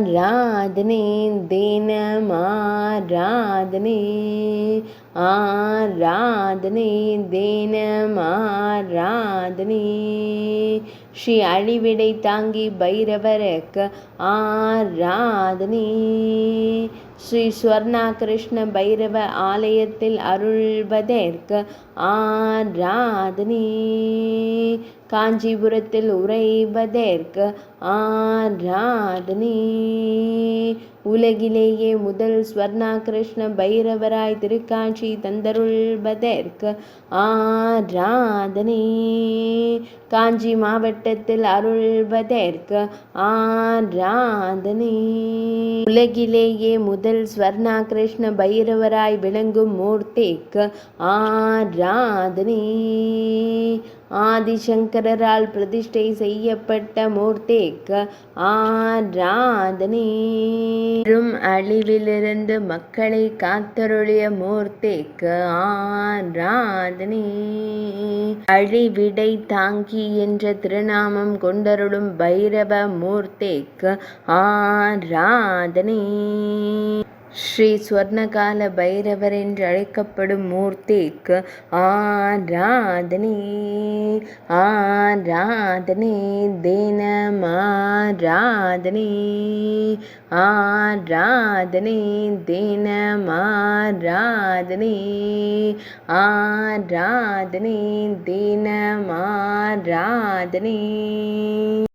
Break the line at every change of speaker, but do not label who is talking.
ஆராதனை தினம் ஆராதனை ஆராதனை தினம் ஆராதனை ஸ்ரீ அழிவிடை தாங்கி பைரவருக்கு ஆராதனை ஸ்ரீ ஸ்வர்ணா கிருஷ்ண பைரவ ஆலயத்தில் அருள்வதற்கு ஆராதனை காஞ்சிபுரத்தில் உறைவதற்கு ஆராதனை உலகிலேயே முதல் ஸ்வர்ணா கிருஷ்ண பைரவராய் திருக்காட்சி தந்தருள்வதற்கு ஆராதனை காஞ்சி மாவட்டத்தில் அருள்வதற்கு ஆராதனை உலகிலேயே முதல் ஸ்வர்ணா கிருஷ்ண பைரவராய் விளங்கும் மூர்த்திக்கு ஆராதனை ஆதிசங்கரால் பிரதிஷ்டை செய்யப்பட்ட மூர்த்திக்கு ஆராதனை அழிவிலிருந்து மக்களை காத்தருளிய மூர்த்திக்கு ஆராதனை அழிவிடை தாங்கி என்ற திருநாமம் கொண்டருளும் பைரவ மூர்த்திக்கு ஆராதனை ஸ்ரீ ஸ்வர்ணகால பைரவர் என்று அழைக்கப்படும் மூர்த்திக்கு ஆராதனை ஆராதனை தினம் ஆராதனை ஆராதனை தினம் ஆராதனை ஆராதனை தினம் ஆராதனை